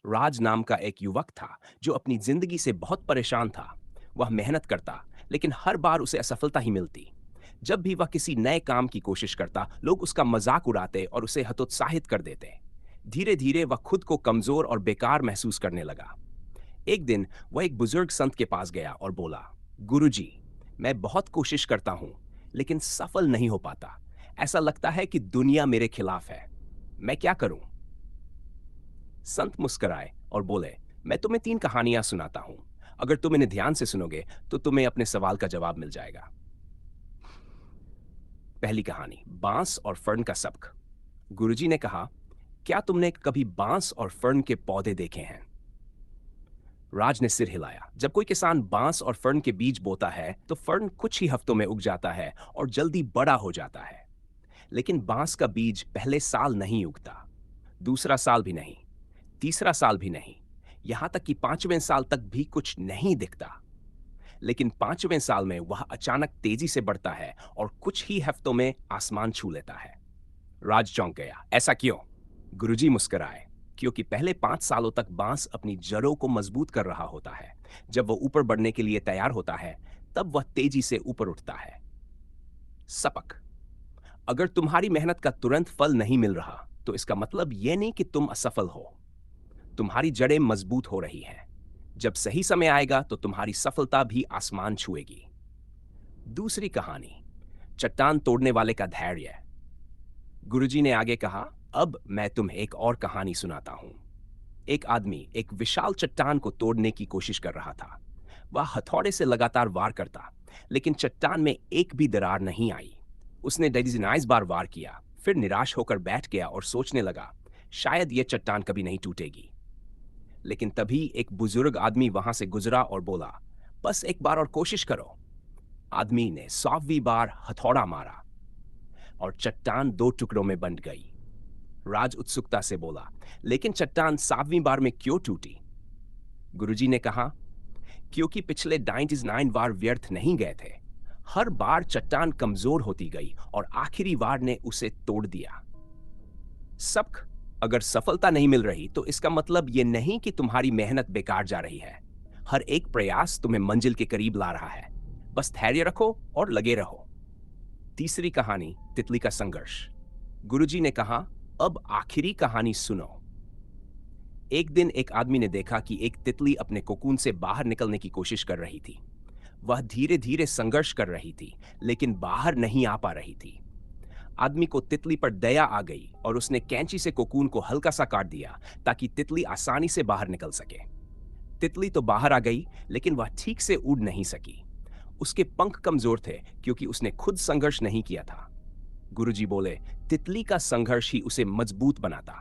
राज नाम का एक युवक था जो अपनी जिंदगी से बहुत परेशान था। वह मेहनत करता, लेकिन हर बार उसे असफलता ही मिलती। जब भी वह किसी नए काम की कोशिश करता, लोग उसका मजाक उड़ाते और उसे हतोत्साहित कर देते। धीरे धीरे वह खुद को कमजोर और बेकार महसूस करने लगा। एक दिन वह एक बुजुर्ग संत के पास गया और बोला, गुरुजी, मैं बहुत कोशिश करता हूं, लेकिन सफल नहीं हो पाता। ऐसा लगता है कि दुनिया मेरे खिलाफ है। मैं क्या करूं? संत मुस्कुराए और बोले, मैं तुम्हें 3 कहानियां सुनाता हूं। अगर तुम इन्हें ध्यान से सुनोगे तो तुम्हें अपने सवाल का जवाब मिल जाएगा। पहली कहानी, बांस और फर्न का सबक। गुरुजी ने कहा, क्या तुमने कभी बांस और फर्न के पौधे देखे हैं? राज ने सिर हिलाया। जब कोई किसान बांस और फर्न के बीज बोता है तो फर्न कुछ ही हफ्तों में उग जाता है और जल्दी बड़ा हो जाता है। लेकिन बांस का बीज पहले साल नहीं उगता, दूसरा साल भी नहीं, तीसरा साल भी नहीं, यहां तक कि 5वें साल तक भी कुछ नहीं दिखता। लेकिन 5वें साल में वह अचानक तेजी से बढ़ता है और कुछ ही हफ्तों में आसमान छू लेता है। राज चौंक गया। ऐसा क्यों? गुरुजी मुस्कुराए। क्योंकि पहले 5 सालों तक बांस अपनी जड़ों को मजबूत कर रहा होता है। जब वह ऊपर बढ़ने के लिए तैयार होता है, तब वह तेजी से ऊपर उठता है। सबक, अगर तुम्हारी मेहनत का तुरंत फल नहीं मिल रहा, तो इसका मतलब यह नहीं कि तुम असफल हो। तुम्हारी जड़ें मजबूत हो रही हैं। जब सही समय आएगा तो तुम्हारी सफलता भी आसमान छुएगी। दूसरी कहानी, चट्टान तोड़ने वाले का धैर्य। गुरुजी ने आगे कहा, अब मैं तुम्हें एक और कहानी सुनाता हूं। एक आदमी एक विशाल चट्टान को तोड़ने की कोशिश कर रहा था। वह हथौड़े से लगातार वार करता, लेकिन चट्टान में एक भी दरार नहीं आई। उसने 19 बार वार किया, फिर निराश होकर बैठ गया और सोचने लगा, शायद यह चट्टान कभी नहीं टूटेगी। लेकिन तभी एक बुजुर्ग आदमी वहां से गुजरा और बोला, बस एक बार और कोशिश करो। आदमी ने 100वीं बार हथौड़ा मारा और चट्टान 2 टुकड़ों में बंट गई। राज उत्सुकता से बोला, लेकिन चट्टान 7वीं बार में क्यों टूटी? गुरुजी ने कहा, क्योंकि पिछले 99 बार व्यर्थ नहीं गए थे। हर बार चट्टान कमजोर होती गई और आखिरी बार ने उसे तोड़ दिया। सबक, अगर सफलता नहीं मिल रही तो इसका मतलब यह नहीं कि तुम्हारी मेहनत बेकार जा रही है। हर एक प्रयास तुम्हें मंजिल के करीब ला रहा है। बस धैर्य रखो और लगे रहो। तीसरी कहानी, तितली का संघर्ष। गुरुजी ने कहा, अब आखिरी कहानी सुनो। एक दिन एक आदमी ने देखा कि एक तितली अपने कोकून से बाहर निकलने की कोशिश कर रही थी। वह धीरे धीरे संघर्ष कर रही थी, लेकिन बाहर नहीं आ पा रही थी। आदमी को तितली पर दया आ गई और उसने कैंची से कोकून को हल्का सा काट दिया ताकि तितली आसानी से बाहर निकल सके। तितली तो बाहर आ गई, लेकिन वह ठीक से उड़ नहीं सकी। उसके पंख कमजोर थे क्योंकि उसने खुद संघर्ष नहीं किया था। गुरुजी बोले, तितली का संघर्ष ही उसे मजबूत बनाता।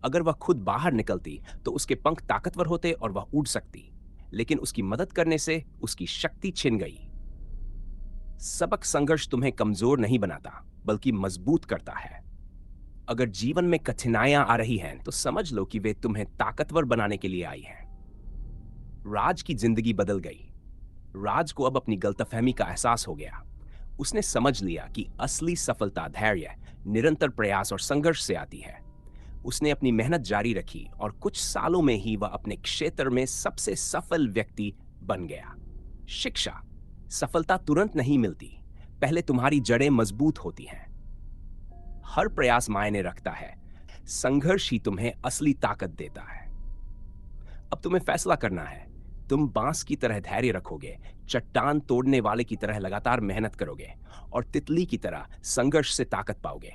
अगर वह खुद बाहर निकलती तो उसके पंख ताकतवर होते और वह उड़ सकती, लेकिन उसकी मदद करने से उसकी शक्ति छिन गई। सबक, संघर्ष तुम्हें कमजोर नहीं बनाता, बल्कि मजबूत करता है। अगर जीवन में कठिनाइयां आ रही हैं, तो समझ लो कि वे तुम्हें ताकतवर बनाने के लिए आई हैं। राज की जिंदगी बदल गई। राज को अब अपनी गलतफहमी का एहसास हो गया। उसने समझ लिया कि असली सफलता धैर्य, निरंतर प्रयास और संघर्ष से आती है। उसने अपनी मेहनत जारी रखी और कुछ सालों में ही वह अपने क्षेत्र में सबसे सफल व्यक्ति बन गया। शिक्षा, सफलता तुरंत नहीं मिलती। पहले तुम्हारी जड़ें मजबूत होती हैं। हर प्रयास मायने रखता है। संघर्ष ही तुम्हें असली ताकत देता है। अब तुम्हें फैसला करना है। तुम बांस की तरह धैर्य रखोगे, चट्टान तोड़ने वाले की तरह लगातार मेहनत करोगे, और तितली की तरह संघर्ष से ताकत पाओगे।